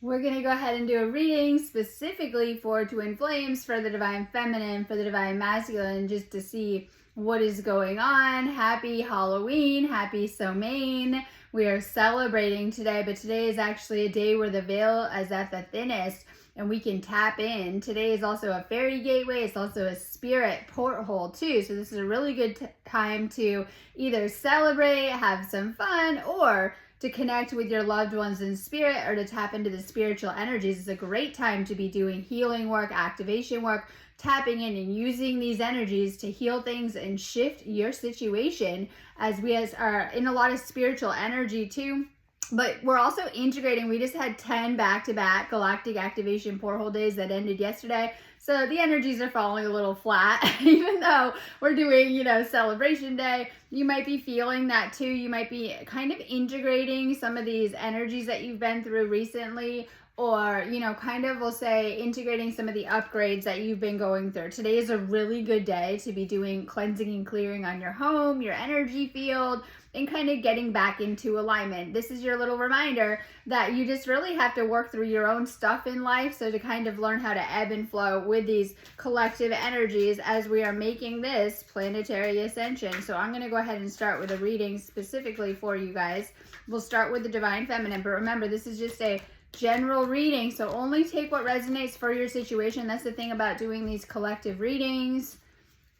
We're going to go ahead and do a reading specifically for twin flames, for the divine feminine, for the divine masculine, just to see what is going on. Happy Halloween. Happy Samhain. We are celebrating today, but today is actually a day where the veil is at the thinnest and we can tap in. Today is also a fairy gateway. It's also a spirit porthole too. So this is a really good time to either celebrate, have some fun, or to connect with your loved ones in spirit, or to tap into the spiritual energies. It's a great time to be doing healing work, activation work, tapping in and using these energies to heal things and shift your situation, as we are in a lot of spiritual energy too. But we're also integrating. We just had 10 back-to-back galactic activation porthole days that ended yesterday. So the energies are falling a little flat, even though we're doing, celebration day. You might be feeling that too. You might be kind of integrating some of these energies that you've been through recently, or, we'll say integrating some of the upgrades that you've been going through. Today is a really good day to be doing cleansing and clearing on your home, your energy field, and kind of getting back into alignment. This is your little reminder that you just really have to work through your own stuff in life. So to kind of learn how to ebb and flow with these collective energies as we are making this planetary ascension. So I'm going to go ahead and start with a reading specifically for you guys. We'll start with the divine feminine, but remember, this is just a general reading, so only take what resonates for your situation. That's the thing about doing these collective readings.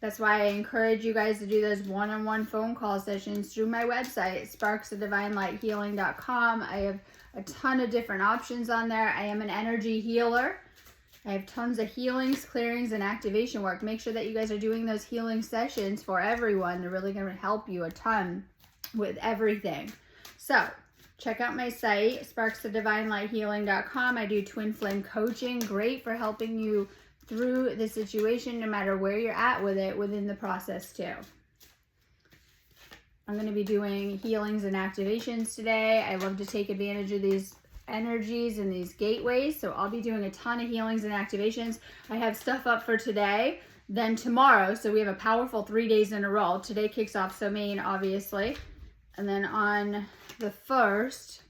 That's why I encourage you guys to do those one-on-one phone call sessions through my website, sparksofdivinelightshealing.com. I have a ton of different options on there. I am an energy healer. I have tons of healings, clearings, and activation work. Make sure that you guys are doing those healing sessions for everyone. They're really going to help you a ton with everything. So check out my site, sparksofdivinelightshealing.com. I do twin flame coaching, great for helping you through the situation, no matter where you're at with it within the process too. I'm going to be doing healings and activations today. I love to take advantage of these energies and these gateways, so I'll be doing a ton of healings and activations. I have stuff up for today, then tomorrow, so we have a powerful 3 days in a row. Today kicks off Samhain, obviously, and then on the 1st,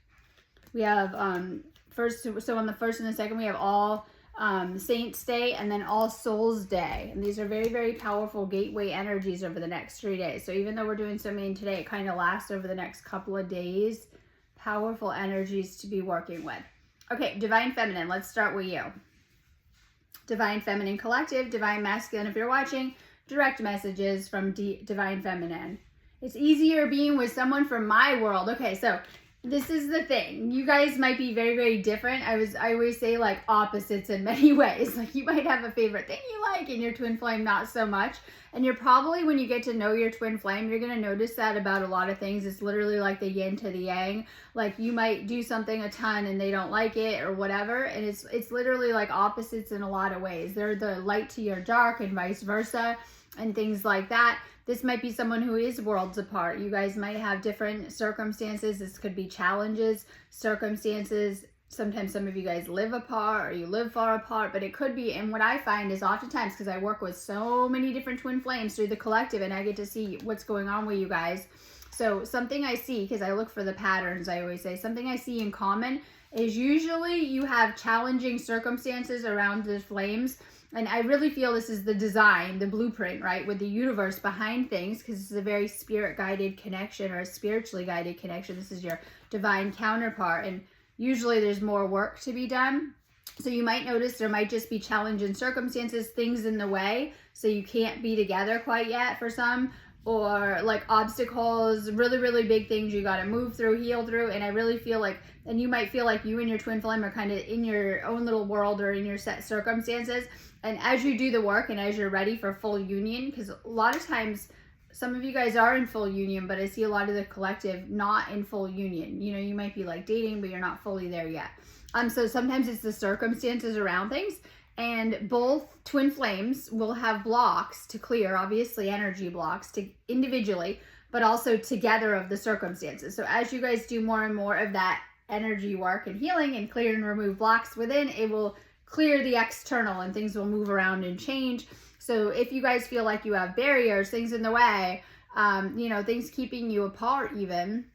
we have so on the 1st and the 2nd, we have All Saints Day and then All Souls Day. And these are very, very powerful gateway energies over the next 3 days. So even though we're doing Samhain today, it kind of lasts over the next couple of days. Powerful energies to be working with. Okay, Divine Feminine, let's start with you. Divine Feminine Collective, Divine Masculine, if you're watching, direct messages from Divine Feminine. It's easier being with someone from my world. Okay, so this is the thing. You guys might be very, very different. I always say like opposites in many ways. Like you might have a favorite thing you like and your twin flame not so much. And you're probably, when you get to know your twin flame, you're going to notice that about a lot of things. It's literally like the yin to the yang. Like you might do something a ton and they don't like it or whatever. And it's literally like opposites in a lot of ways. They're the light to your dark and vice versa and things like that. This might be someone who is worlds apart. You guys might have different circumstances. This could be challenges, circumstances. Sometimes some of you guys live apart or you live far apart, but it could be, and what I find is oftentimes, because I work with so many different twin flames through the collective and I get to see what's going on with you guys. So something I see, because I look for the patterns, I always say, something I see in common is usually you have challenging circumstances around the flames. And I really feel this is the design, the blueprint, right, with the universe behind things, because this is a very spirit-guided connection or a spiritually guided connection. This is your divine counterpart, and usually there's more work to be done. So you might notice there might just be challenging circumstances, things in the way, so you can't be together quite yet for some, or like obstacles, really, really big things you got to move through, heal through. And I really feel like, and you might feel like you and your twin flame are kind of in your own little world or in your set circumstances. And as you do the work and as you're ready for full union, because a lot of times some of you guys are in full union, but I see a lot of the collective not in full union. You might be like dating, but you're not fully there yet. So sometimes it's the circumstances around things, and both twin flames will have blocks to clear, obviously energy blocks to individually, but also together of the circumstances. So as you guys do more and more of that energy work and healing and clear and remove blocks within, it will clear the external and things will move around and change. So if you guys feel like you have barriers, things in the way, things keeping you apart even,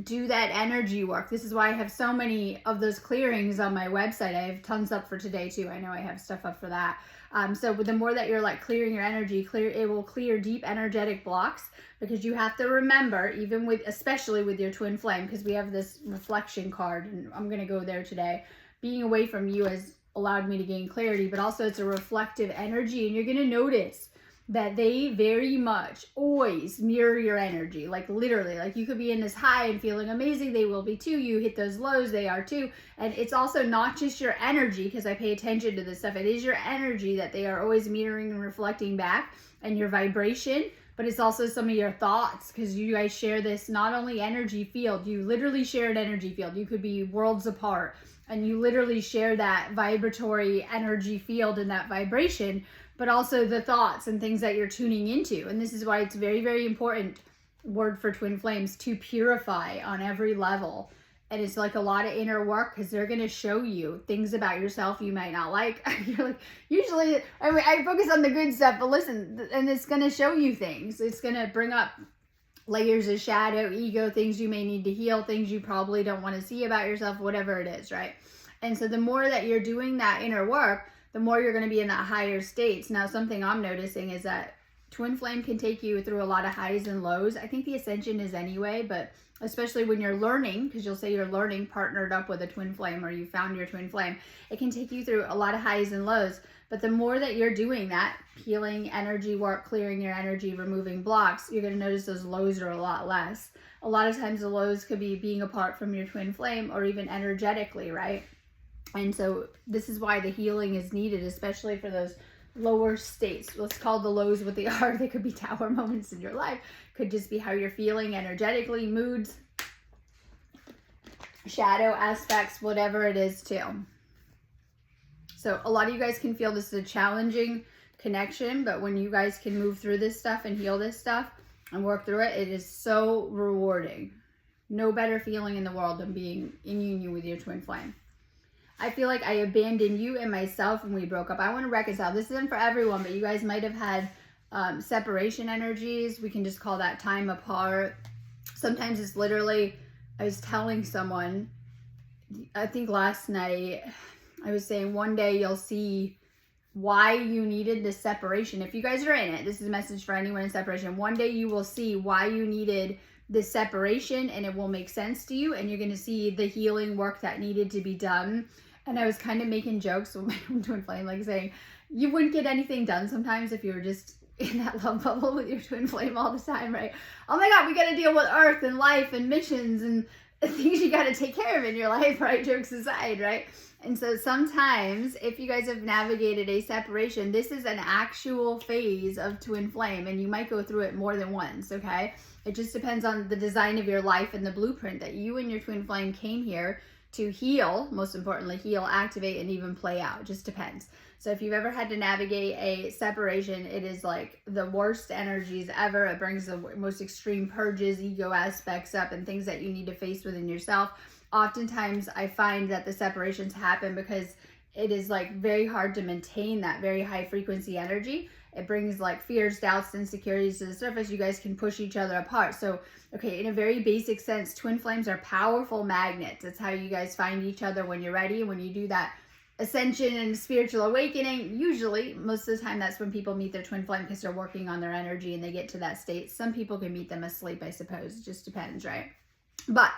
do that energy work. This is why I have so many of those clearings on my website. I have tons up for today too. I know I have stuff up for that. So the more that you're like clearing your energy, it will clear deep energetic blocks, because you have to remember, even with, especially with your twin flame, because we have this reflection card, and I'm going to go there today. Being away from you has allowed me to gain clarity, but also it's a reflective energy, and you're going to notice that they very much always mirror your energy. Like literally, like you could be in this high and feeling amazing, they will be too. You hit those lows, they are too. And it's also not just your energy, because I pay attention to this stuff. It is your energy that they are always mirroring and reflecting back, and your vibration, but it's also some of your thoughts, because you guys share this not only energy field, you literally share an energy field. You could be worlds apart, and you literally share that vibratory energy field and that vibration, but also the thoughts and things that you're tuning into. And this is why it's very, very important, word for twin flames, to purify on every level. And it's like a lot of inner work, because they're going to show you things about yourself you might not like. You're like, usually, I mean, I focus on the good stuff, but listen, and it's going to show you things. It's going to bring up layers of shadow, ego, things you may need to heal, things you probably don't want to see about yourself, whatever it is, right? And so the more that you're doing that inner work, the more you're going to be in that higher states. Now, something I'm noticing is that twin flame can take you through a lot of highs and lows. I think the ascension is anyway, but especially when you're learning, because you'll say you're learning partnered up with a twin flame, or you found your twin flame, it can take you through a lot of highs and lows. But the more that you're doing that healing energy work, clearing your energy, removing blocks, you're going to notice those lows are a lot less. A lot of times the lows could be being apart from your twin flame, or even energetically, right? And so this is why the healing is needed, especially for those lower states. Let's call the lows what they are. They could be tower moments in your life. Could just be how you're feeling energetically, moods, shadow aspects, whatever it is too. So a lot of you guys can feel this is a challenging connection, but when you guys can move through this stuff and heal this stuff and work through it, it is so rewarding. No better feeling in the world than being in union with your twin flame. I feel like I abandoned you and myself when we broke up. I want to reconcile. This isn't for everyone, but you guys might have had separation energies. We can just call that time apart. Sometimes it's literally, I was telling someone, I think last night, I was saying one day you'll see why you needed this separation. If you guys are in it, this is a message for anyone in separation. One day you will see why you needed this separation, and it will make sense to you, and you're going to see the healing work that needed to be done. And I was kind of making jokes with my own twin flame, like saying, you wouldn't get anything done sometimes if you were just in that love bubble with your twin flame all the time, right? Oh my God, we got to deal with Earth and life and missions and things you got to take care of in your life, right? Jokes aside, right? And so sometimes if you guys have navigated a separation, this is an actual phase of twin flame, and you might go through it more than once, okay? It just depends on the design of your life and the blueprint that you and your twin flame came here to heal, most importantly, heal, activate, and even play out. It just depends. So if you've ever had to navigate a separation, it is like the worst energies ever. It brings the most extreme purges, ego aspects up, and things that you need to face within yourself. Oftentimes, I find that the separations happen because it is like very hard to maintain that very high frequency energy. It brings like fears, doubts, insecurities to the surface. You guys can push each other apart. So, okay, in a very basic sense, twin flames are powerful magnets. It's how you guys find each other when you're ready. When you do that ascension and spiritual awakening, usually, most of the time, that's when people meet their twin flame, because they're working on their energy and they get to that state. Some people can meet them asleep, I suppose. It just depends, right? But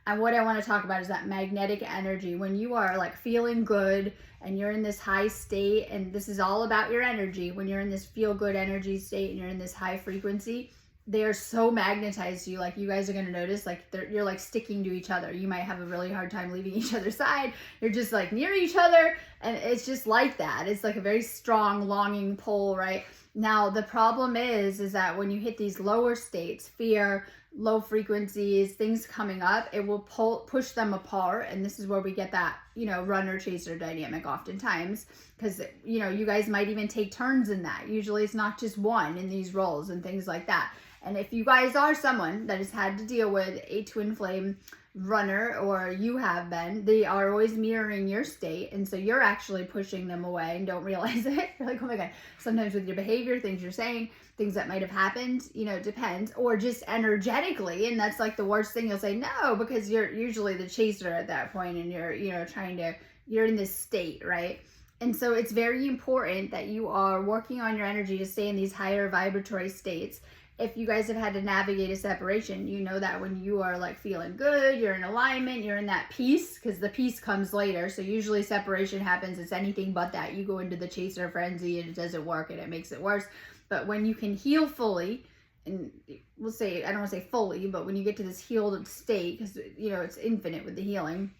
and what I want to talk about is that magnetic energy. When you are like feeling good and you're in this high state, and this is all about your energy, when you're in this feel good energy state and you're in this high frequency, they are so magnetized to you. Like you guys are going to notice, like you're like sticking to each other. You might have a really hard time leaving each other's side. You're just like near each other, and it's just like that. It's like a very strong longing pull, right? Now, the problem is that when you hit these lower states, fear, low frequencies, things coming up, it will push them apart. And this is where we get that, runner chaser dynamic oftentimes, because, you guys might even take turns in that. Usually it's not just one in these roles and things like that. And if you guys are someone that has had to deal with a twin flame runner, or you have been, they are always mirroring your state. And so you're actually pushing them away and don't realize it. You're like, oh my God. Sometimes with your behavior, things you're saying, things that might have happened, it depends, or just energetically. And that's like the worst thing. You'll say no, because you're usually the chaser at that point, and you're, you're in this state, right? And so it's very important that you are working on your energy to stay in these higher vibratory states. If you guys have had to navigate a separation, you know that when you are like feeling good, you're in alignment, you're in that peace, because the peace comes later. So usually separation happens, it's anything but that. You go into the chaser frenzy and it doesn't work and it makes it worse. But when you can heal fully, and we'll say, I don't want to say fully, but when you get to this healed state, because it's infinite with the healing,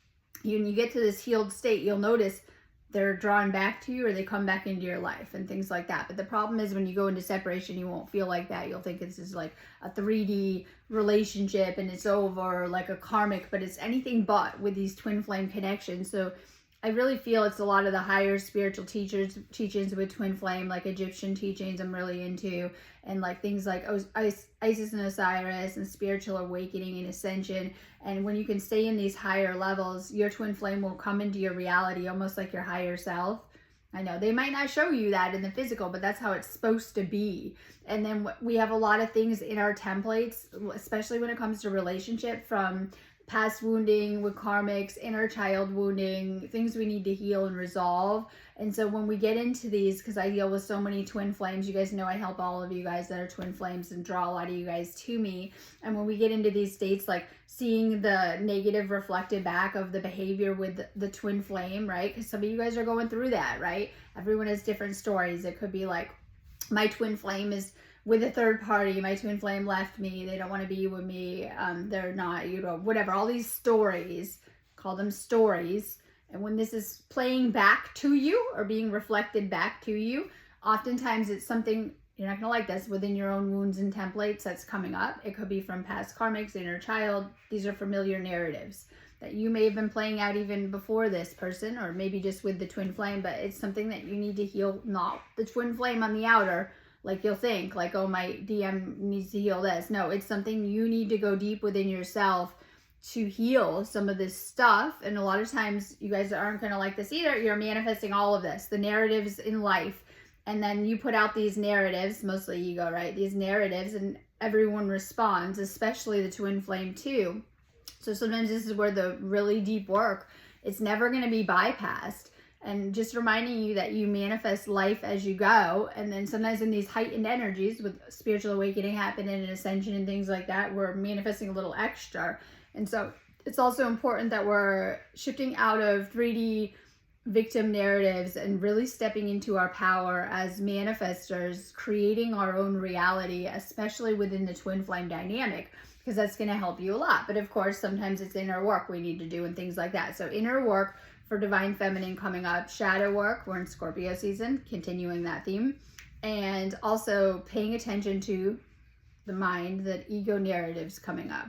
when you get to this healed state, you'll notice they're drawn back to you, or they come back into your life and things like that. But the problem is when you go into separation, you won't feel like that. You'll think this is like a 3D relationship and it's over, like a karmic, but it's anything but with these twin flame connections. So I really feel it's a lot of the higher spiritual teachings with twin flame, like Egyptian teachings I'm really into, and like things like Isis and Osiris and spiritual awakening and ascension. And when you can stay in these higher levels, your twin flame will come into your reality almost like your higher self. I know they might not show you that in the physical, but that's how it's supposed to be. And then we have a lot of things in our templates, especially when it comes to relationship, from past wounding with karmics, inner child wounding, things we need to heal and resolve. And so when we get into these, because I deal with so many twin flames, you guys know I help all of you guys that are twin flames and draw a lot of you guys to me. And when we get into these states, like seeing the negative reflected back of the behavior with the twin flame, right? Because some of you guys are going through that, right? Everyone has different stories. It could be like, my twin flame is with a third party, my twin flame left me, they don't want to be with me, they're not, whatever, all these stories, call them stories. And when this is playing back to you or being reflected back to you, oftentimes it's something, you're not going to like this, within your own wounds and templates that's coming up. It could be from past karmics, inner child. These are familiar narratives that you may have been playing out even before this person, or maybe just with the twin flame, but it's something that you need to heal, not the twin flame on the outer. Like you'll think like, oh, my DM needs to heal this. No, it's something you need to go deep within yourself to heal some of this stuff. And a lot of times you guys aren't going to like this either. You're manifesting all of this, the narratives in life. And then you put out these narratives, mostly ego, right? These narratives, and everyone responds, especially the twin flame too. So sometimes this is where the really deep work, it's never going to be bypassed. And just reminding you that you manifest life as you go. And then sometimes in these heightened energies with spiritual awakening happening and ascension and things like that, we're manifesting a little extra. And so it's also important that we're shifting out of 3D victim narratives and really stepping into our power as manifestors, creating our own reality, especially within the twin flame dynamic, because that's going to help you a lot. But of course, sometimes it's inner work we need to do and things like that. So inner work for Divine Feminine coming up, shadow work, we're in Scorpio season, continuing that theme, and also paying attention to the mind, that ego narratives coming up.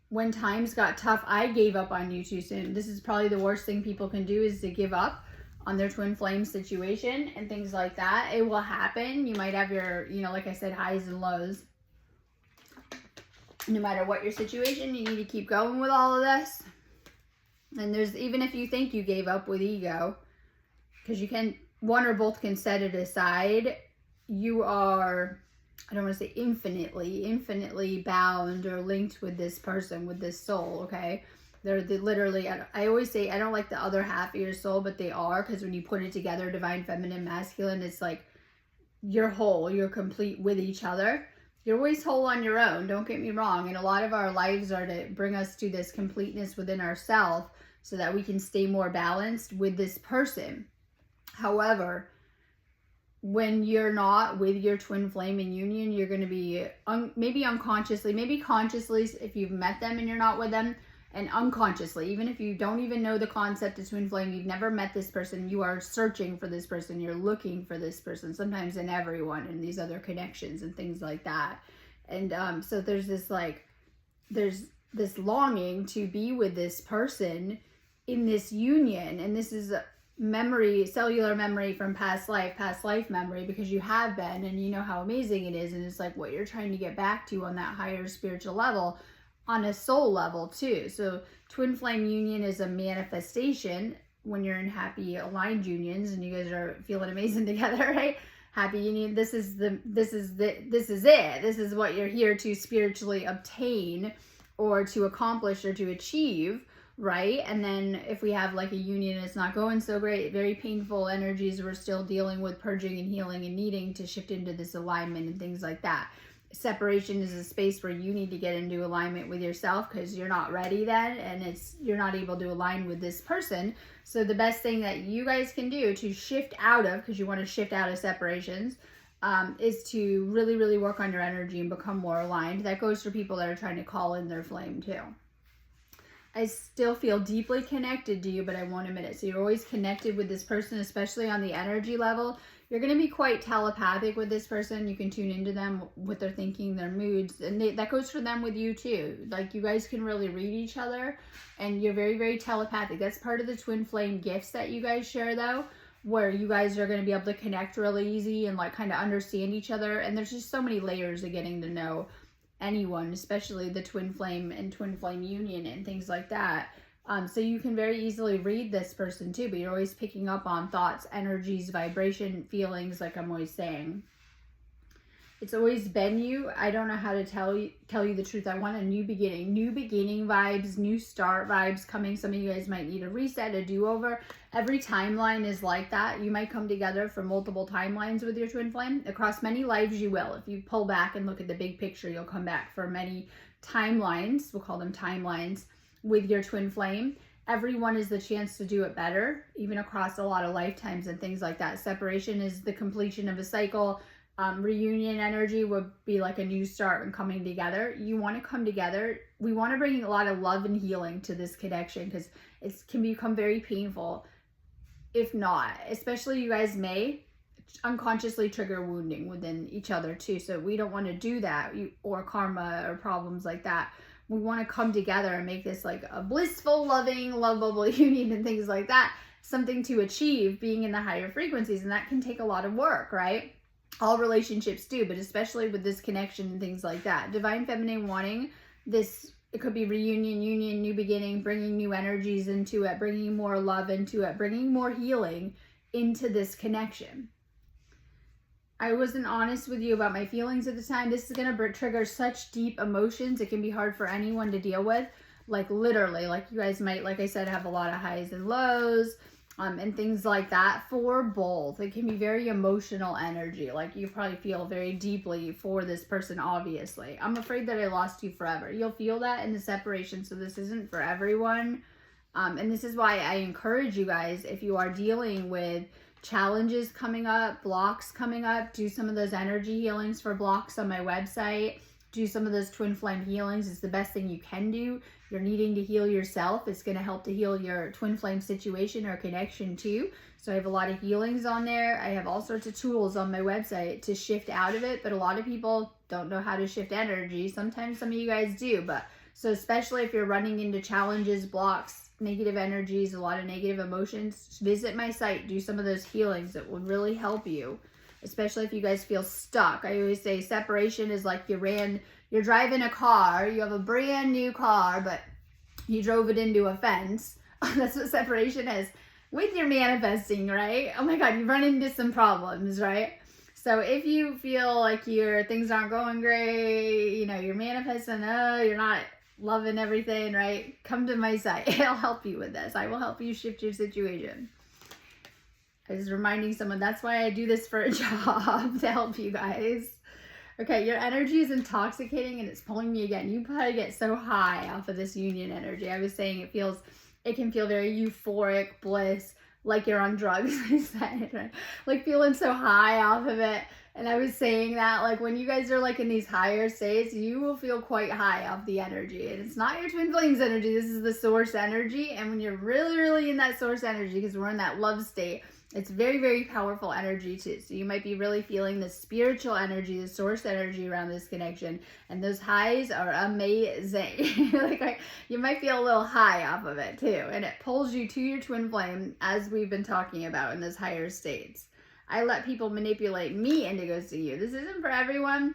When times got tough, I gave up on you too soon. This is probably the worst thing people can do, is to give up on their twin flame situation and things like that. It will happen. You might have your, like I said, highs and lows. No matter what your situation, you need to keep going with all of this. And there's, even if you think you gave up with ego, because you can, one or both can set it aside, you are, I don't want to say infinitely bound or linked with this person, with this soul, okay? They're literally, I always say, I don't like the other half of your soul, but they are, because when you put it together, divine feminine, masculine, it's like you're whole, you're complete with each other. You're always whole on your own, don't get me wrong. And a lot of our lives are to bring us to this completeness within ourselves so that we can stay more balanced with this person. However, when you're not with your twin flame in union, you're going to be maybe unconsciously, maybe consciously if you've met them and you're not with them, and unconsciously, even if you don't even know the concept of twin flame, you've never met this person, you are searching for this person, you're looking for this person, sometimes in everyone, and these other connections and things like that. And so there's this there's this longing to be with this person in this union, and this is memory, cellular memory from past life memory, because you have been, and you know how amazing it is, and it's like what you're trying to get back to on that higher spiritual level on a soul level too. So twin flame union is a manifestation when you're in happy aligned unions and you guys are feeling amazing together, right? Happy union. This is it. This is what you're here to spiritually obtain or to accomplish or to achieve, right? And then if we have like a union, it's not going so great, very painful energies, we're still dealing with purging and healing and needing to shift into this alignment and things like that. Separation is a space where you need to get into alignment with yourself because you're not ready then, and you're not able to align with this person. So the best thing that you guys can do to shift out of, because you want to shift out of separations, is to really, really work on your energy and become more aligned. That goes for people that are trying to call in their flame too. I still feel deeply connected to you, but I won't admit it. So you're always connected with this person, especially on the energy level. You're going to be quite telepathic with this person. You can tune into them, what they're thinking, their moods. And that goes for them with you too. Like you guys can really read each other and you're very, very telepathic. That's part of the twin flame gifts that you guys share though, where you guys are going to be able to connect really easy and like kind of understand each other. And there's just so many layers of getting to know anyone, especially the twin flame and twin flame union and things like that. So you can very easily read this person too, but you're always picking up on thoughts, energies, vibration, feelings, like I'm always saying. It's always been you. I don't know how to tell you the truth. I want a new beginning vibes, new start vibes coming. Some of you guys might need a reset, a do-over. Every timeline is like that. You might come together for multiple timelines with your twin flame. Across many lives you will. If you pull back and look at the big picture, you'll come back for many timelines. We'll call them timelines with your twin flame. Everyone is the chance to do it better, even across a lot of lifetimes and things like that. Separation is the completion of a cycle. Reunion energy would be like a new start and coming together. You want to come together. We want to bring a lot of love and healing to this connection because it can become very painful if not. Especially you guys may unconsciously trigger wounding within each other too. So we don't want to do that, or karma or problems like that. We want to come together and make this like a blissful, loving, lovable union and things like that. Something to achieve being in the higher frequencies. And that can take a lot of work, right? All relationships do, but especially with this connection and things like that. Divine Feminine wanting this, it could be reunion, union, new beginning, bringing new energies into it, bringing more love into it, bringing more healing into this connection. I wasn't honest with you about my feelings at the time. This is going to trigger such deep emotions. It can be hard for anyone to deal with. Like literally, like you guys might, like I said, have a lot of highs and lows and things like that for both. It can be very emotional energy. Like you probably feel very deeply for this person, obviously. I'm afraid that I lost you forever. You'll feel that in the separation. So this isn't for everyone. And this is why I encourage you guys, if you are dealing with challenges coming up, blocks coming up, do some of those energy healings for blocks on my website. Do some of those twin flame healings. It's the best thing you can do. You're needing to heal yourself. It's going to help to heal your twin flame situation or connection too. So I have a lot of healings on there. I have all sorts of tools on my website to shift out of it, but a lot of people don't know how to shift energy. Sometimes some of you guys do, but so especially if you're running into challenges, blocks, negative energies, a lot of negative emotions, visit my site, do some of those healings that will really help you, especially if you guys feel stuck. I always say separation is like you're driving a car, you have a brand new car, but you drove it into a fence. That's what separation is with your manifesting, right? Oh my God, you run into some problems, right? So if you feel like your things aren't going great, you know, you're manifesting, you're not loving everything, right? Come to my site. I'll help you with this. I will help you shift your situation. I was reminding someone, that's why I do this for a job, to help you guys. Okay, your energy is intoxicating and it's pulling me again. You probably get so high off of this union energy. I was saying it can feel very euphoric, bliss, like you're on drugs, I said, right? Like feeling so high off of it. And I was saying that, like, when you guys are, like, in these higher states, you will feel quite high off the energy. And it's not your twin flames energy. This is the source energy. And when you're really, really in that source energy, because we're in that love state, it's very, very powerful energy, too. So you might be really feeling the spiritual energy, the source energy around this connection. And those highs are amazing. Like, you might feel a little high off of it, too. And it pulls you to your twin flame, as we've been talking about in those higher states. I let people manipulate me into ghosting you. This isn't for everyone.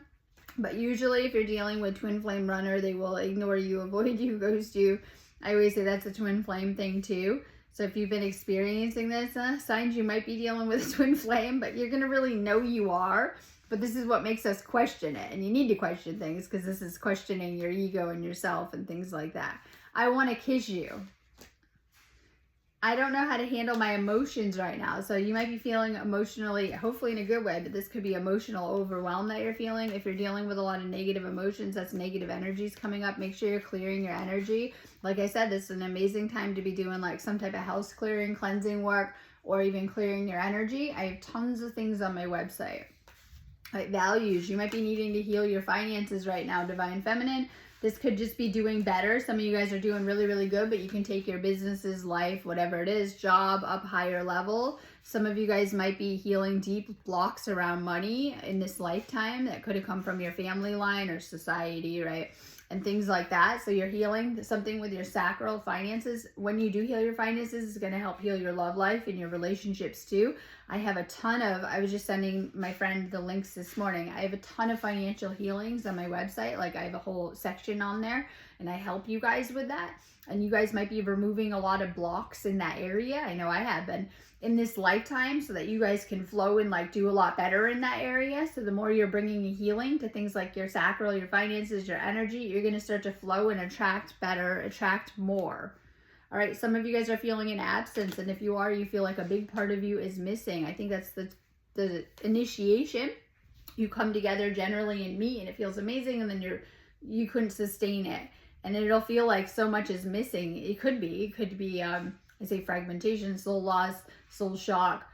But usually if you're dealing with twin flame runner, they will ignore you, avoid you, ghost you. I always say that's a twin flame thing too. So if you've been experiencing this, signs you might be dealing with a twin flame, but you're going to really know you are. But this is what makes us question it. And you need to question things because this is questioning your ego and yourself and things like that. I want to kiss you. I don't know how to handle my emotions right now. So you might be feeling emotionally, hopefully in a good way, but this could be emotional overwhelm that you're feeling. If you're dealing with a lot of negative emotions, that's negative energies coming up. Make sure you're clearing your energy. Like I said, this is an amazing time to be doing like some type of house clearing, cleansing work, or even clearing your energy. I have tons of things on my website. Like values, you might be needing to heal your finances right now, Divine Feminine. This could just be doing better. Some of you guys are doing really, really good, but you can take your businesses, life, whatever it is, job up higher level. Some of you guys might be healing deep blocks around money in this lifetime that could have come from your family line or society, right? And things like that. So you're healing something with your sacral finances. When you do heal your finances, it's going to help heal your love life and your relationships too. I have a ton of, I was just sending my friend the links this morning. I have a ton of financial healings on my website. Like I have a whole section on there and I help you guys with that. And you guys might be removing a lot of blocks in that area. I know I have been in this lifetime so that you guys can flow and like do a lot better in that area. So the more you're bringing a healing to things like your sacral, your finances, your energy, you're going to start to flow and attract better, attract more. All right, some of you guys are feeling an absence, and if you are, you feel like a big part of you is missing. I think that's the initiation. You come together generally and meet, and it feels amazing, and then you couldn't sustain it, and it'll feel like so much is missing. It could be I say fragmentation, soul loss, soul shock,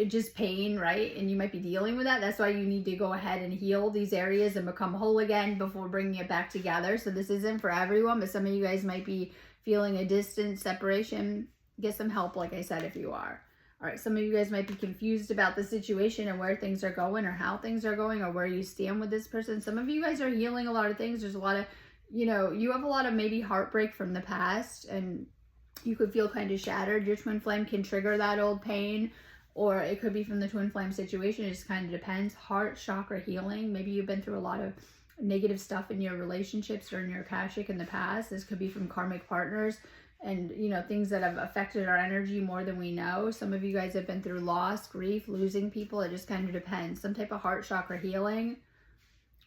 just pain, right? And you might be dealing with that. That's why you need to go ahead and heal these areas and become whole again before bringing it back together. So this isn't for everyone, but some of you guys might be feeling a distance, separation. Get some help, like I said, if you are. All right, some of you guys might be confused about the situation and where things are going or how things are going or where you stand with this person. Some of you guys are healing a lot of things. There's a lot of, you have a lot of maybe heartbreak from the past and you could feel kind of shattered. Your twin flame can trigger that old pain, or it could be from the twin flame situation. It just kind of depends. Heart chakra healing. Maybe you've been through a lot of negative stuff in your relationships or in your Akashic in the past. This could be from karmic partners and, things that have affected our energy more than we know. Some of you guys have been through loss, grief, losing people. It just kind of depends. Some type of heart chakra healing.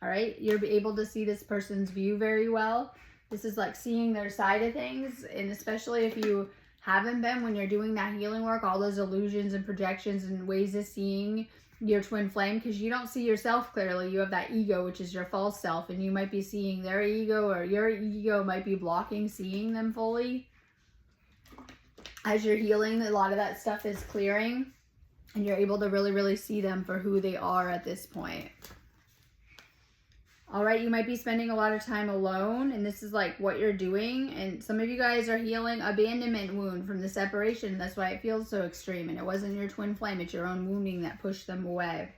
All right. You're able to see this person's view very well. This is like seeing their side of things. And especially if you haven't been, when you're doing that healing work, all those illusions and projections and ways of seeing your twin flame, because you don't see yourself clearly. You have that ego, which is your false self, and you might be seeing their ego, or your ego might be blocking seeing them fully. As you're healing, a lot of that stuff is clearing, and you're able to really, really see them for who they are at this point. All right, you might be spending a lot of time alone, and this is like what you're doing. And some of you guys are healing abandonment wound from the separation. That's why it feels so extreme. And it wasn't your twin flame, it's your own wounding that pushed them away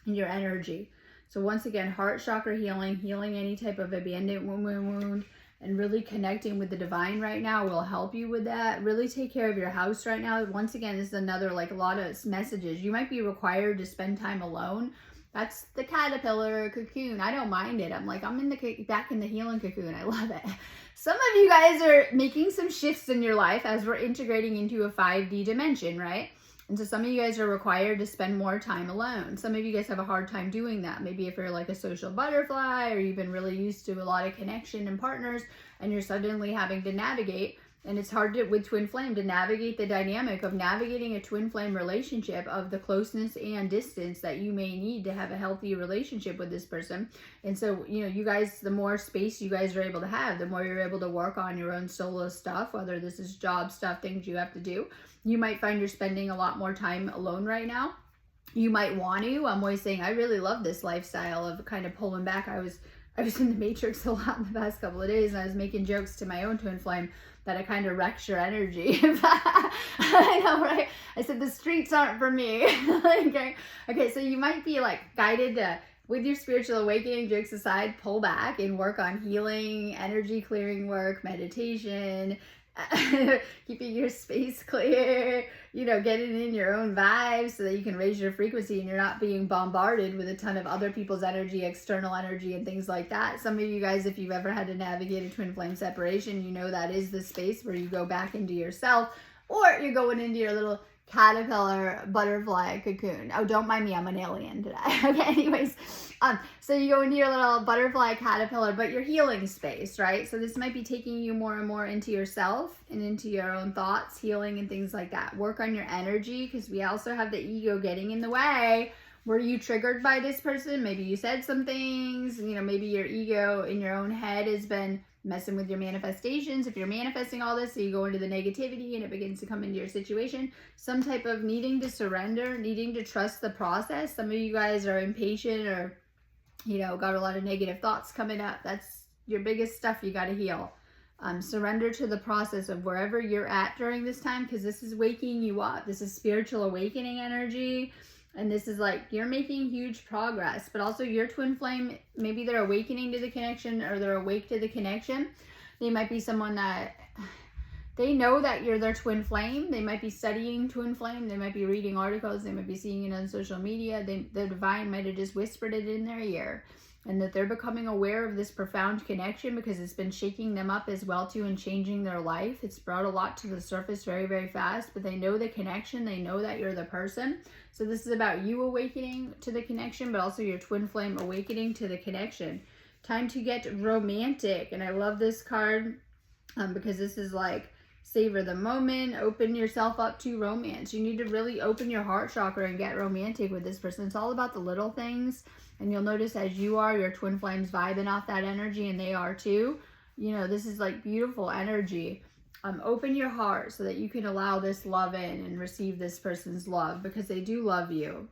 in your energy. So once again, heart chakra healing any type of abandonment wound, and really connecting with the divine right now will help you with that. Really take care of your house right now. Once again, this is another, like, a lot of messages. You might be required to spend time alone. That's the caterpillar cocoon. I don't mind it. I'm like, I'm back in the healing cocoon. I love it. Some of you guys are making some shifts in your life as we're integrating into a 5D dimension, right? And so some of you guys are required to spend more time alone. Some of you guys have a hard time doing that. Maybe if you're like a social butterfly, or you've been really used to a lot of connection and partners, and you're suddenly having to navigate. And it's hard with twin flame to navigate the dynamic of navigating a twin flame relationship, of the closeness and distance that you may need to have a healthy relationship with this person. And so, you guys, the more space you guys are able to have, the more you're able to work on your own solo stuff, whether this is job stuff, things you have to do. You might find you're spending a lot more time alone right now. You might want to. I'm always saying, I really love this lifestyle of kind of pulling back. I was in the Matrix a lot in the past couple of days, and I was making jokes to my own twin flame that it kind of wrecks your energy. I know, right? I said, the streets aren't for me. Okay, so you might be like guided to, with your spiritual awakening, jokes aside, pull back and work on healing, energy clearing work, meditation, keeping your space clear, you know, getting in your own vibes so that you can raise your frequency and you're not being bombarded with a ton of other people's energy, external energy, and things like that. Some of you guys, if you've ever had to navigate a twin flame separation, you know that is the space where you go back into yourself, or you're going into your little caterpillar butterfly cocoon. Oh, don't mind me, I'm an alien today. Okay, anyways, so you go into your little butterfly caterpillar, but your healing space, right? So this might be taking you more and more into yourself and into your own thoughts, healing and things like that. Work on your energy, because we also have the ego getting in the way. Were you triggered by this person? Maybe you said some things, you know, maybe your ego in your own head has been messing with your manifestations. If you're manifesting all this, so you go into the negativity and it begins to come into your situation, some type of needing to surrender, needing to trust the process. Some of you guys are impatient, or, you know, got a lot of negative thoughts coming up. That's your biggest stuff you got to heal. Surrender to the process of wherever you're at during this time, because this is waking you up. This is spiritual awakening energy. And this is like, you're making huge progress, but also your twin flame, maybe they're awakening to the connection, or they're awake to the connection. They might be someone that they know that you're their twin flame. They might be studying twin flame. They might be reading articles. They might be seeing it on social media. The divine might have just whispered it in their ear, and that they're becoming aware of this profound connection because it's been shaking them up as well too, and changing their life. It's brought a lot to the surface very, very fast, but they know the connection. They know that you're the person. So this is about you awakening to the connection, but also your twin flame awakening to the connection. Time to get romantic. And I love this card because this is like, savor the moment, open yourself up to romance. You need to really open your heart chakra and get romantic with this person. It's all about the little things. And you'll notice as you are, your twin flames vibing off that energy, and they are too. You know, this is like beautiful energy. Open your heart so that you can allow this love in and receive this person's love, because they do love you.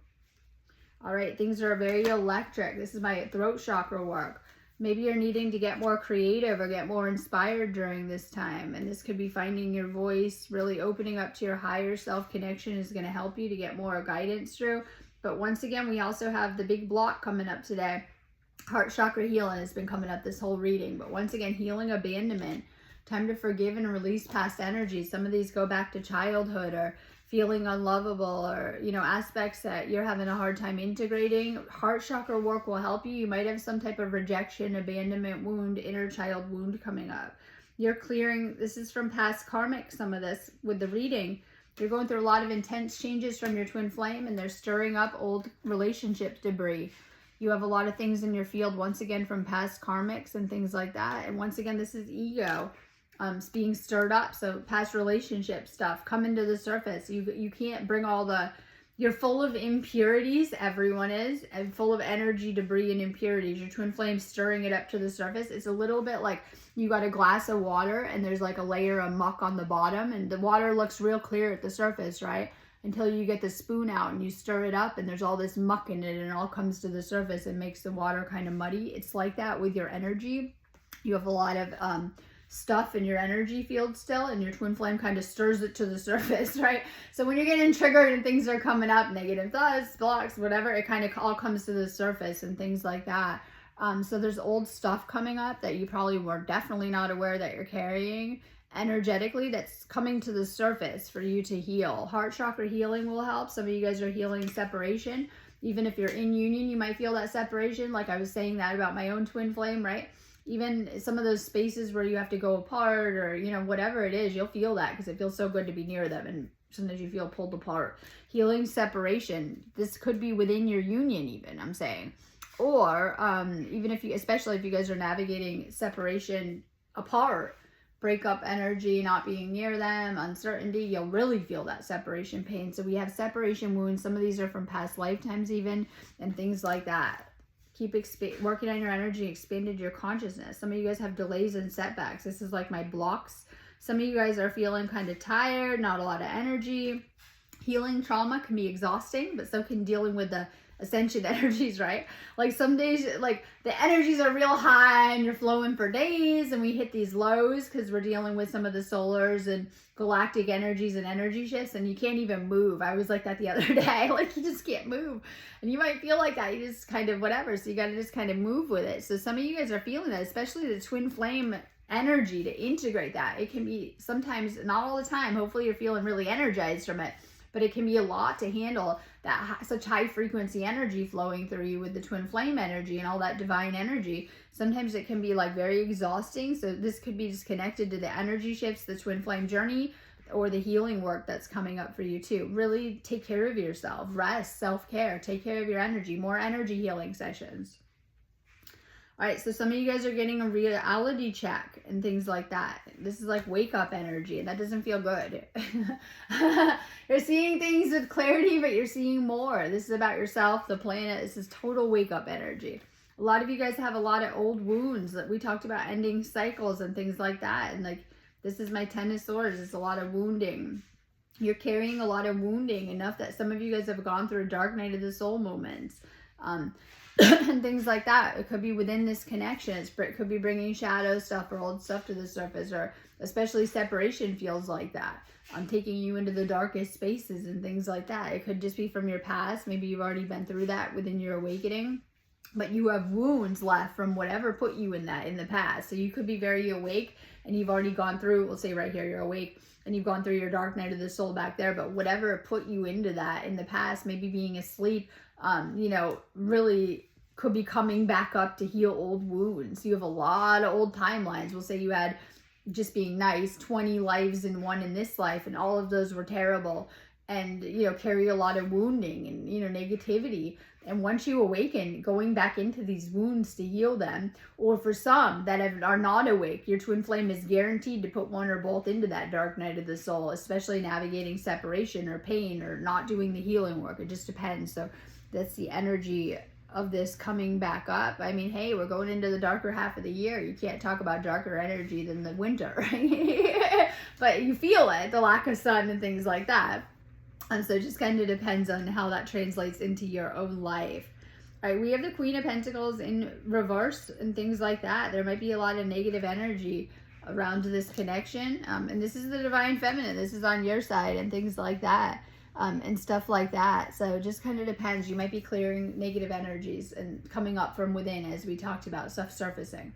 All right, things are very electric. This is my throat chakra work. Maybe you're needing to get more creative or get more inspired during this time. And this could be finding your voice, really opening up to your higher self connection is going to help you to get more guidance through. But once again, we also have the big block coming up today. Heart chakra healing has been coming up this whole reading. But once again, healing abandonment. Time to forgive and release past energies. Some of these go back to childhood, or feeling unlovable, or, you know, aspects that you're having a hard time integrating. Heart chakra work will help you. You might have some type of rejection, abandonment wound, inner child wound coming up. You're clearing, this is from past karmic, some of this with the reading. You're going through a lot of intense changes from your twin flame, and they're stirring up old relationship debris. You have a lot of things in your field, once again, from past karmics and things like that. And once again, this is ego. It's being stirred up. So past relationship stuff coming to the surface. You can't bring all the, you're full of impurities, everyone is, and full of energy, debris, and impurities. Your twin flame stirring it up to the surface. It's a little bit like you got a glass of water and there's like a layer of muck on the bottom, and the water looks real clear at the surface, right? Until you get the spoon out and you stir it up and there's all this muck in it, and it all comes to the surface and makes the water kind of muddy. It's like that with your energy. You have a lot of stuff in your energy field still, and your twin flame kind of stirs it to the surface, right? So when you're getting triggered and things are coming up, negative thoughts, blocks, whatever, it kind of all comes to the surface and things like that. So there's old stuff coming up that you probably were definitely not aware that you're carrying energetically, that's coming to the surface for you to heal. Heart chakra healing will help. Some of you guys are healing separation. Even if you're in union, you might feel that separation. Like I was saying that about my own twin flame, right? Even some of those spaces where you have to go apart, or, you know, whatever it is, you'll feel that because it feels so good to be near them. And sometimes you feel pulled apart. Healing separation. This could be within your union even, I'm saying. Or even if you, especially if you guys are navigating separation apart, breakup energy, not being near them, uncertainty, you'll really feel that separation pain. So we have separation wounds. Some of these are from past lifetimes even, and things like that. Keep working on your energy, expanded your consciousness. Some of you guys have delays and setbacks. This is like my blocks. Some of you guys are feeling kind of tired, not a lot of energy. Healing trauma can be exhausting, but so can dealing with the ascension energies, right? Like some days, like the energies are real high and you're flowing for days, and we hit these lows because we're dealing with some of the solars and galactic energies and energy shifts, and you can't even move. I was like that the other day. Like you just can't move, and you might feel like that. You just kind of whatever. So you got to just kind of move with it. So some of you guys are feeling that, especially the twin flame energy to integrate that. It can be sometimes, not all the time, hopefully you're feeling really energized from it, but it can be a lot to handle that such high frequency energy flowing through you with the twin flame energy and all that divine energy. Sometimes it can be like very exhausting. So this could be just connected to the energy shifts, the twin flame journey, or the healing work that's coming up for you too. Really take care of yourself, rest, self-care, take care of your energy, more energy healing sessions. All right, so some of you guys are getting a reality check and things like that. This is like wake up energy, and that doesn't feel good. You're seeing things with clarity, but you're seeing more. This is about yourself, the planet. This is total wake up energy. A lot of you guys have a lot of old wounds that we talked about, ending cycles and things like that. And like, this is my 10 of Swords. It's a lot of wounding. You're carrying a lot of wounding, enough that some of you guys have gone through a dark night of the soul moments. And things like that. It could be within this connection. It could be bringing shadow stuff or old stuff to the surface, or especially separation feels like that. Taking you into the darkest spaces and things like that. It could just be from your past. Maybe you've already been through that within your awakening, but you have wounds left from whatever put you in that in the past. So you could be very awake and you've already gone through, we'll say right here, you're awake and you've gone through your dark night of the soul back there, but whatever put you into that in the past, maybe being asleep, you know, really could be coming back up to heal old wounds. You have a lot of old timelines. We'll say you had, just being nice, 20 lives in one in this life, and all of those were terrible, and, you know, carry a lot of wounding and, you know, negativity. And once you awaken, going back into these wounds to heal them, or for some that are not awake, your twin flame is guaranteed to put one or both into that dark night of the soul, especially navigating separation or pain or not doing the healing work. It just depends. So that's the energy of this coming back up. I mean, hey, we're going into the darker half of the year. You can't talk about darker energy than the winter, right? But you feel it, the lack of sun and things like that. And so it just kind of depends on how that translates into your own life. All right, we have the Queen of Pentacles in reverse and things like that. There might be a lot of negative energy around this connection. And this is the Divine Feminine. This is on your side and things like that. And stuff like that. So it just kind of depends. You might be clearing negative energies and coming up from within, as we talked about, stuff surfacing.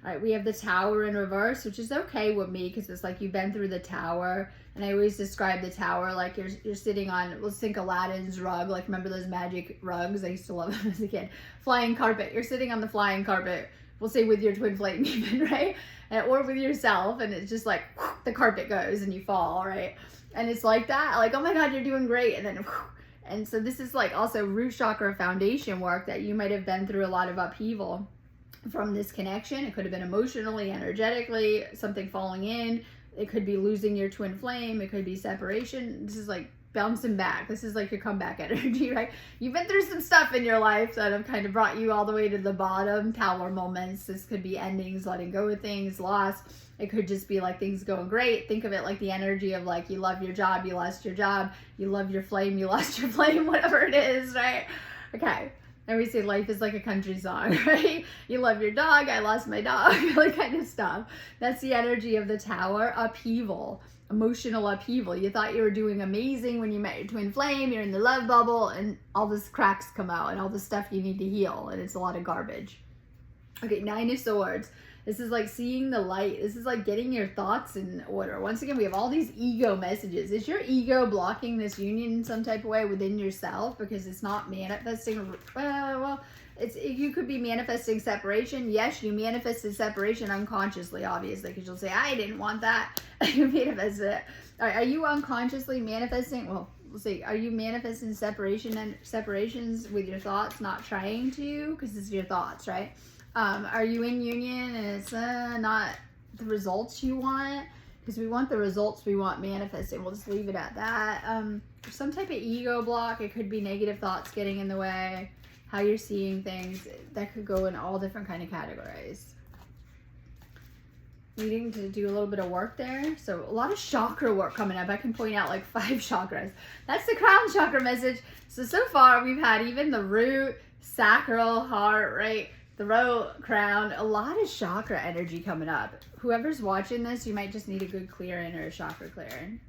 All right, we have the Tower in reverse, which is okay with me because it's like you've been through the Tower. And I always describe the Tower like you're sitting on, let's think Aladdin's rug. Like, remember those magic rugs? I used to love them as a kid. Flying carpet. You're sitting on the flying carpet, we'll say with your twin flame even, right? Or with yourself, and it's just like the carpet goes and you fall, right? And it's like that, like, oh my God, you're doing great. And then, and so this is like also root chakra foundation work that you might have been through a lot of upheaval from this connection. It could have been emotionally, energetically, something falling in. It could be losing your twin flame. It could be separation. This is like bouncing back. This is like your comeback energy, right? You've been through some stuff in your life that have kind of brought you all the way to the bottom. Tower moments. This could be endings, letting go of things, loss. It could just be like things going great. Think of it like the energy of like you love your job, you lost your job, you love your flame, you lost your flame, whatever it is, right? Okay. And we say life is like a country song, right? You love your dog, I lost my dog, like kind of stuff. That's the energy of the Tower. Upheaval, emotional upheaval. You thought you were doing amazing when you met your twin flame, you're in the love bubble, and all this cracks come out and all the stuff you need to heal, and it's a lot of garbage. Okay, 9 of Swords. This is like seeing the light. This is like getting your thoughts in order. Once again, we have all these ego messages. Is your ego blocking this union in some type of way within yourself because it's not manifesting? Well, you could be manifesting separation. Yes, you manifested separation unconsciously, obviously, because you'll say, I didn't want that. You manifested it. All right, are you unconsciously manifesting? Well, we'll see. Are you manifesting separation and separations with your thoughts, not trying to? Because it's your thoughts, right? Are you in union and it's not the results you want? Because we want the results we want manifesting. We'll just leave it at that. Some type of ego block. It could be negative thoughts getting in the way. How you're seeing things. That could go in all different kind of categories. Needing to do a little bit of work there. So a lot of chakra work coming up. I can point out like 5 chakras. That's the crown chakra message. So far we've had even the root, sacral, heart, right? Throat, crown, a lot of chakra energy coming up. Whoever's watching this, you might just need a good clearing or a chakra clearing.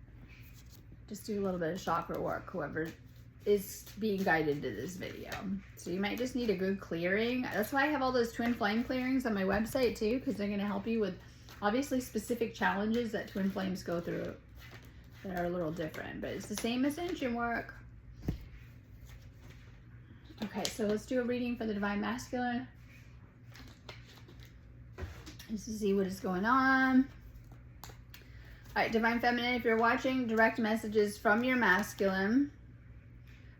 Just do a little bit of chakra work, whoever is being guided to this video. So you might just need a good clearing. That's why I have all those twin flame clearings on my website too, because they're going to help you with obviously specific challenges that twin flames go through that are a little different, but it's the same ascension work. Okay, so let's do a reading for the Divine Masculine, just to see what is going on. All right, Divine Feminine, if you're watching, direct messages from your masculine.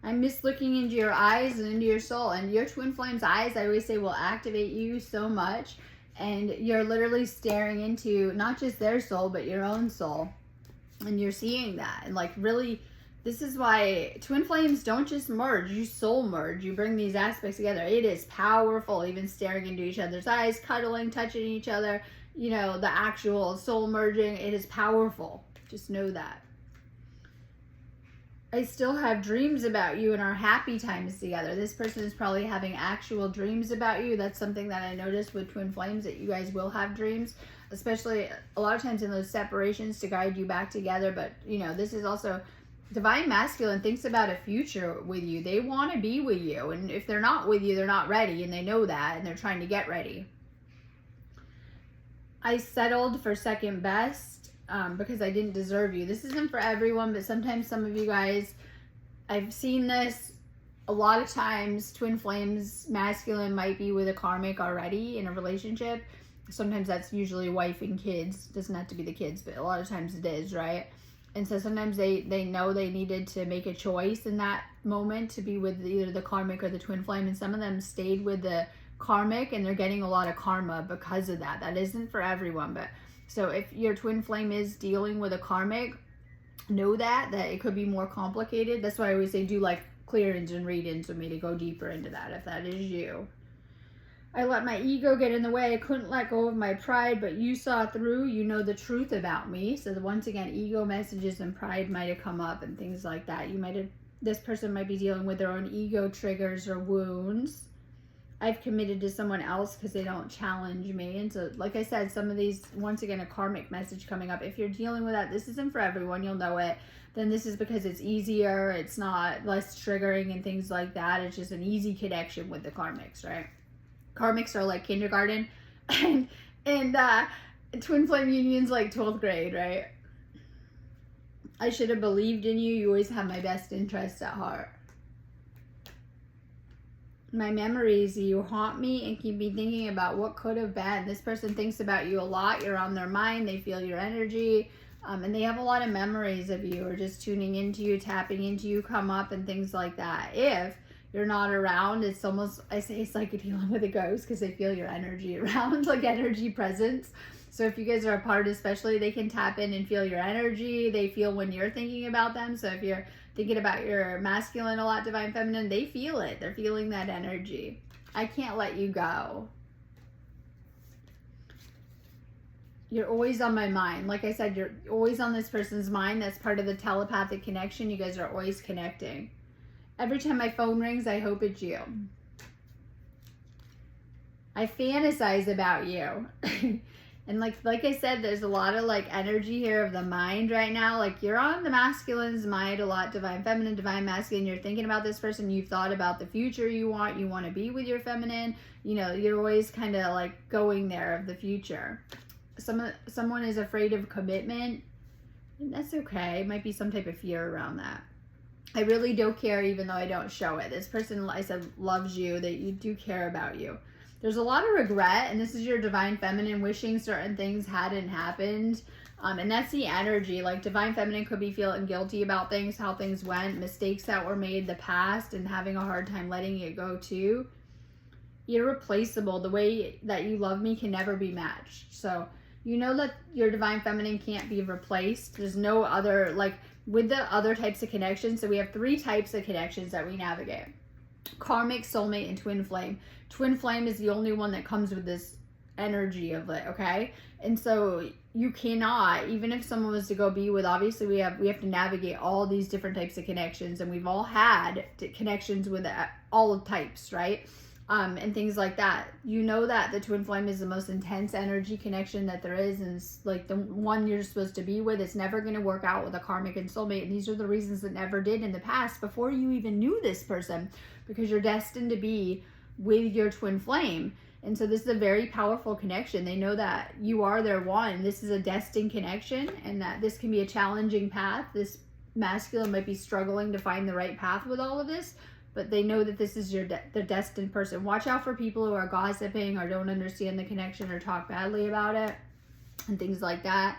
I miss looking into your eyes and into your soul. And your twin flame's eyes, I always say, will activate you so much. And you're literally staring into not just their soul, but your own soul. And you're seeing that. And like really, this is why twin flames don't just merge, you soul merge. You bring these aspects together. It is powerful, even staring into each other's eyes, cuddling, touching each other. You know, the actual soul merging, it is powerful. Just know that. I still have dreams about you in our happy times together. This person is probably having actual dreams about you. That's something that I noticed with twin flames, that you guys will have dreams, especially a lot of times in those separations to guide you back together. But, you know, this is also Divine Masculine thinks about a future with you. They want to be with you. And if they're not with you, they're not ready. And they know that. And they're trying to get ready. I settled for second best because I didn't deserve you. This isn't for everyone, but sometimes some of you guys, I've seen this a lot of times. Twin flames masculine might be with a karmic already in a relationship. Sometimes that's usually wife and kids. Doesn't have to be the kids, but a lot of times it is, right? And so sometimes they know they needed to make a choice in that moment to be with either the karmic or the twin flame. And some of them stayed with the karmic and they're getting a lot of karma because of that. That isn't for everyone, but so if your twin flame is dealing with a karmic, know that it could be more complicated. That's why I always say do like clearings and read-ins with me to go deeper into that if that is you. I let my ego get in the way. I couldn't let go of my pride, but you saw through. You know the truth about me. So once again, ego messages and pride might have come up and things like that. This person might be dealing with their own ego triggers or wounds. I've committed to someone else because they don't challenge me. And so, like I said, some of these, once again, a karmic message coming up. If you're dealing with that, this isn't for everyone. You'll know it. Then this is because it's easier. It's not less triggering and things like that. It's just an easy connection with the karmics, right? Karmics are like kindergarten, and twin flame union's like 12th grade, right? I should have believed in you. You always have my best interests at heart. My memories, you haunt me and keep me thinking about what could have been. This person thinks about you a lot. You're on their mind. They feel your energy. And they have a lot of memories of you, or just tuning into you, tapping into you, come up and things like that. If you're not around, it's almost, I say it's like dealing with a ghost because they feel your energy around, like energy presence. So if you guys are apart especially, they can tap in and feel your energy. They feel when you're thinking about them. So if you're thinking about your masculine a lot, Divine Feminine, they feel it. They're feeling that energy. I can't let you go. You're always on my mind. Like I said, you're always on this person's mind. That's part of the telepathic connection. You guys are always connecting. Every time my phone rings, I hope it's you. I fantasize about you. And like I said, there's a lot of like energy here of the mind right now. Like you're on the masculine's mind a lot, Divine Feminine, Divine Masculine. You're thinking about this person. You've thought about the future you want to be with your feminine. You know, you're always kind of like going there of the future. Someone is afraid of commitment. And that's okay. It might be some type of fear around that. I really don't care even though I don't show it. This person, I said, loves you, that you do care about you. There's a lot of regret, and this is your Divine Feminine wishing certain things hadn't happened. And that's the energy. Like Divine Feminine could be feeling guilty about things, how things went, mistakes that were made, the past, and having a hard time letting it go too. Irreplaceable. The way that you love me can never be matched. So you know that your Divine Feminine can't be replaced. There's no other, like with the other types of connections. So we have 3 types of connections that we navigate. Karmic, soulmate, and twin flame. Twin flame is the only one that comes with this energy of it, okay? And so you cannot, even if someone was to go be with, obviously we have to navigate all these different types of connections, and we've all had connections with all types, right? and things like that. You know that the twin flame is the most intense energy connection that there is, and it's like the one you're supposed to be with. It's never going to work out with a karmic and soulmate, and these are the reasons it never did in the past before you even knew this person, because you're destined to be with your twin flame. And so this is a very powerful connection. They know that you are their one. This is a destined connection, and that this can be a challenging path. This masculine might be struggling to find the right path with all of this, but they know that this is the destined person. Watch out for people who are gossiping or don't understand the connection or talk badly about it and things like that.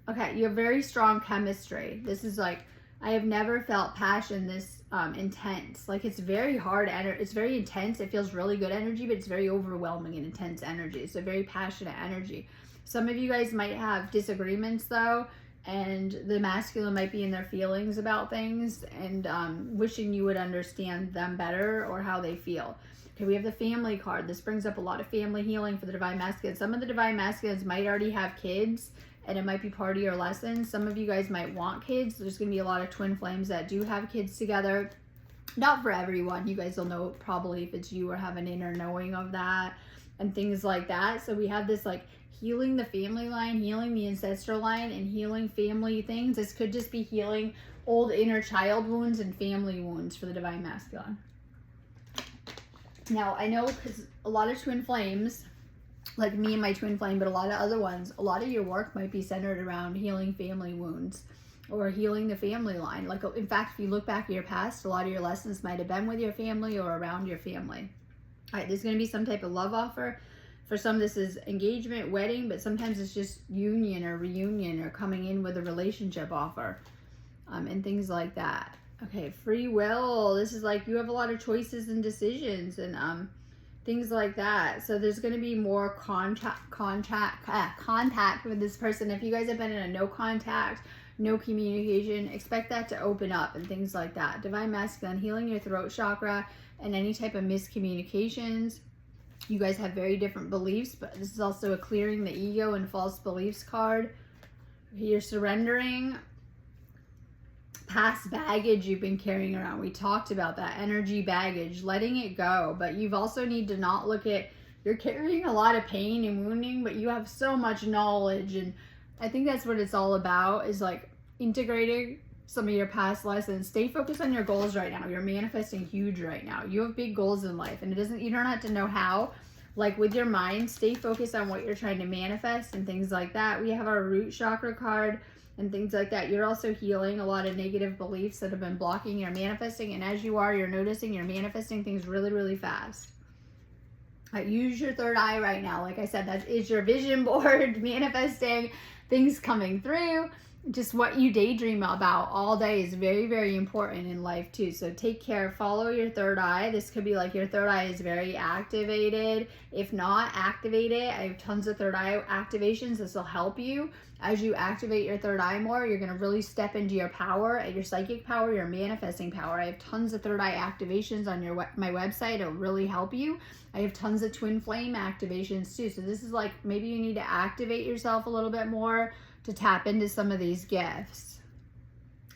Okay, you have very strong chemistry. This is like, I have never felt passion this intense. Like, it's very hard, it's very intense. It feels really good energy, but it's very overwhelming and intense energy. It's a very passionate energy. Some of you guys might have disagreements though, and the masculine might be in their feelings about things and wishing you would understand them better or how they feel. Okay, we have the family card. This brings up a lot of family healing for the divine masculine. Some of the divine masculines might already have kids, and it might be part of your lesson. Some of you guys might want kids. There's going to be a lot of twin flames that do have kids together. Not for everyone. You guys will know probably if it's you or have an inner knowing of that and things like that. So we have this like healing the family line, healing the ancestral line, and healing family things. This could just be healing old inner child wounds and family wounds for the divine masculine. Now, I know because a lot of twin flames, like me and my twin flame, but a lot of other ones, a lot of your work might be centered around healing family wounds or healing the family line. Like, in fact, if you look back at your past, a lot of your lessons might have been with your family or around your family. All right, there's going to be some type of love offer. For some, this is engagement, wedding, but sometimes it's just union or reunion or coming in with a relationship offer and things like that. Okay, free will. This is like you have a lot of choices and decisions and things like that. So there's going to be more contact with this person. If you guys have been in a no contact, no communication, expect that to open up and things like that. Divine masculine, healing your throat chakra and any type of miscommunications. You guys have very different beliefs, but this is also a clearing the ego and false beliefs card. You're surrendering past baggage you've been carrying around. We talked about that energy baggage, letting it go. But you've also need to not look at, you're carrying a lot of pain and wounding, but you have so much knowledge. And I think that's what it's all about, is like integrating some of your past lessons. Stay focused on your goals right now. You're manifesting huge right now. You have big goals in life, and you don't have to know how. Like with your mind, stay focused on what you're trying to manifest and things like that. We have our root chakra card and things like that. You're also healing a lot of negative beliefs that have been blocking your manifesting, and as you are, you're noticing you're manifesting things really, really fast. Use your third eye right now. Like I said, that is your vision board, manifesting things coming through. Just what you daydream about all day is very, very important in life too. So take care, follow your third eye. This could be like your third eye is very activated. If not, activate it. I have tons of third eye activations. This will help you. As you activate your third eye more, you're going to really step into your power, your psychic power, your manifesting power. I have tons of third eye activations on my website. It'll really help you. I have tons of twin flame activations too. So this is like, maybe you need to activate yourself a little bit more to tap into some of these gifts.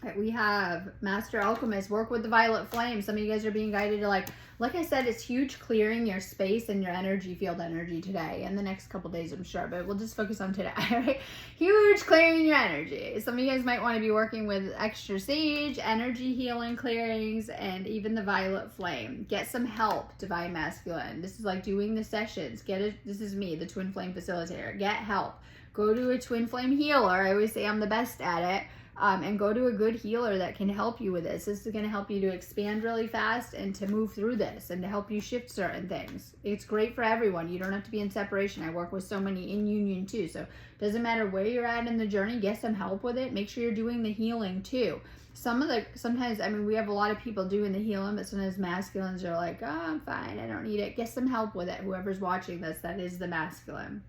All right, we have Master Alchemist, work with the violet flame. Some of you guys are being guided to like I said, it's huge clearing your space and your energy field energy today and the next couple days, I'm sure, but we'll just focus on today. Right? Huge clearing your energy. Some of you guys might want to be working with extra sage, energy healing clearings, and even the violet flame. Get some help, divine masculine. This is like doing the sessions. This is me, the twin flame facilitator. Get help. Go to a twin flame healer. I always say I'm the best at it. And go to a good healer that can help you with this. This is going to help you to expand really fast and to move through this and to help you shift certain things. It's great for everyone. You don't have to be in separation. I work with so many in union too. So it doesn't matter where you're at in the journey, get some help with it. Make sure you're doing the healing too. Sometimes, I mean, we have a lot of people doing the healing, but sometimes masculines are like, oh, I'm fine. I don't need it. Get some help with it. Whoever's watching this, that is the masculine.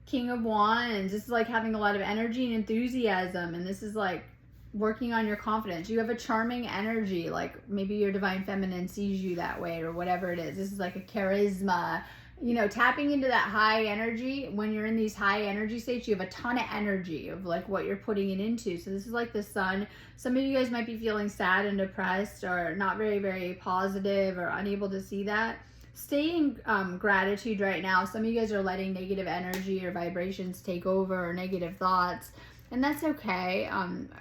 King of Wands, this is like having a lot of energy and enthusiasm, and this is like working on your confidence. You have a charming energy, like maybe your divine feminine sees you that way or whatever it is. This is like a charisma you know, tapping into that high energy. When you're in these high energy states, you have a ton of energy of like what you're putting it into. So this is like the sun. Some of you guys might be feeling sad and depressed or not very, very positive or unable to see that. Stay in gratitude right now. Some of you guys are letting negative energy or vibrations take over, or negative thoughts. And that's okay.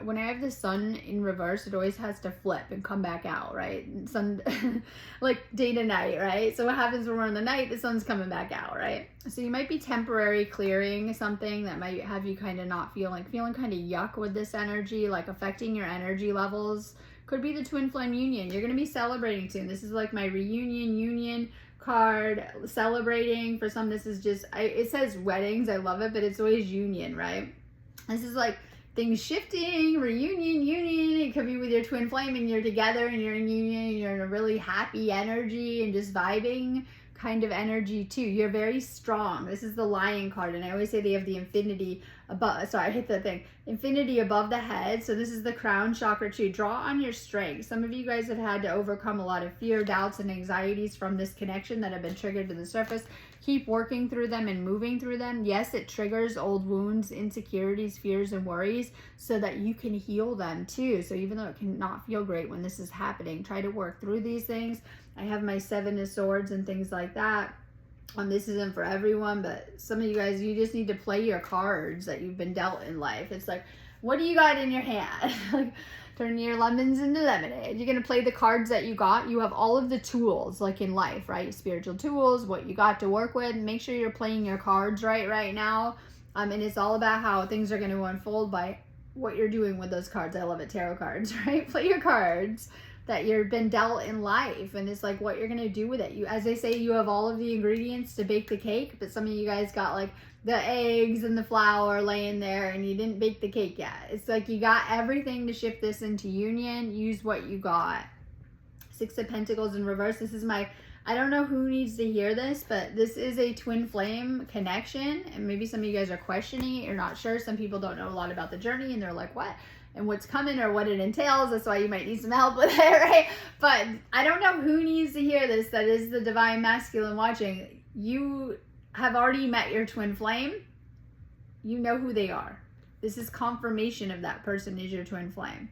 When I have the sun in reverse, it always has to flip and come back out, right? Sun, like day to night, right? So what happens when we're in the night? The sun's coming back out, right? So you might be temporary clearing something that might have you kind of not feeling kind of yuck with this energy, like affecting your energy levels. Could be the twin flame union. You're going to be celebrating soon. This is like my reunion, union card, celebrating. For some, this is just, it says weddings. I love it, but it's always union, right? This is like things shifting, reunion, union. It could be with your twin flame and you're together and you're in union and you're in a really happy energy and just vibing kind of energy too. You're very strong. This is the Lion card, and I always say they have the infinity above. Sorry, I hit the thing. Infinity above the head. So this is the crown chakra too. Draw on your strength. Some of you guys have had to overcome a lot of fear, doubts, and anxieties from this connection that have been triggered to the surface. Keep working through them and moving through them. Yes, it triggers old wounds, insecurities, fears, and worries so that you can heal them too. So even though it can not feel great when this is happening, try to work through these things. I have my 7 of Swords and things like that. This isn't for everyone, but some of you guys, you just need to play your cards that you've been dealt in life. It's like, what do you got in your hand? Like, turn your lemons into lemonade. You're going to play the cards that you got. You have all of the tools, like in life, right? Spiritual tools, what you got to work with. Make sure you're playing your cards right now. And it's all about how things are going to unfold by what you're doing with those cards. I love it, tarot cards, right? Play your cards that you've been dealt in life, and it's like what you're gonna do with it. You, as they say, you have all of the ingredients to bake the cake, but some of you guys got like the eggs and the flour laying there and you didn't bake the cake yet. It's like you got everything to shift this into union. Use what you got. 6 of Pentacles in reverse. This is my, I don't know who needs to hear this, but this is a twin flame connection, and maybe some of you guys are questioning it. You're not sure. Some people don't know a lot about the journey and they're like, what? And what's coming or what it entails. That's why you might need some help with it, right? But I don't know who needs to hear this. That is the divine masculine watching. You have already met your twin flame. You know who they are. This is confirmation of that person is your twin flame.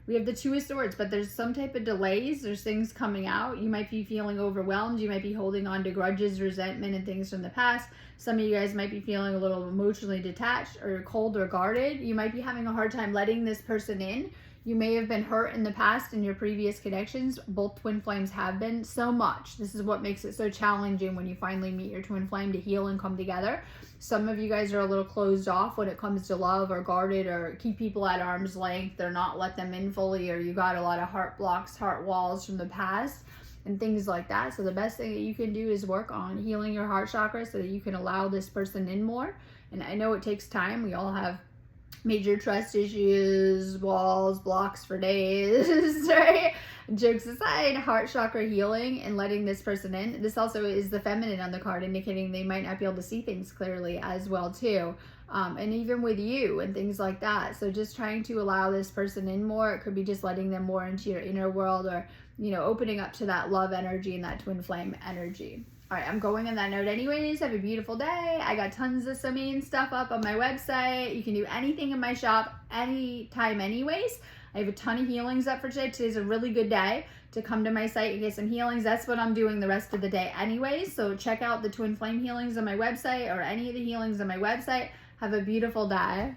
We have the 2 of Swords, but there's some type of delays. There's things coming out. You might be feeling overwhelmed. You might be holding on to grudges, resentment, and things from the past. Some of you guys might be feeling a little emotionally detached or cold or guarded. You might be having a hard time letting this person in. You may have been hurt in the past in your previous connections. Both twin flames have been so much. This is what makes it so challenging when you finally meet your twin flame to heal and come together. Some of you guys are a little closed off when it comes to love, or guarded, or keep people at arm's length, or not let them in fully, or you got a lot of heart blocks, heart walls from the past and things like that. So the best thing that you can do is work on healing your heart chakra so that you can allow this person in more. And I know it takes time. We all have major trust issues, walls, blocks for days, right? Jokes aside, heart chakra healing and letting this person in. This also is the feminine on the card, indicating they might not be able to see things clearly as well too. And even with you and things like that. So just trying to allow this person in more. It could be just letting them more into your inner world, or, you know, opening up to that love energy and that twin flame energy. All right, I'm going on that note anyways. Have a beautiful day. I got tons of Simone stuff up on my website. You can do anything in my shop anytime anyways. I have a ton of healings up for today. Today's a really good day to come to my site and get some healings. That's what I'm doing the rest of the day anyways. So check out the twin flame healings on my website, or any of the healings on my website. Have a beautiful day.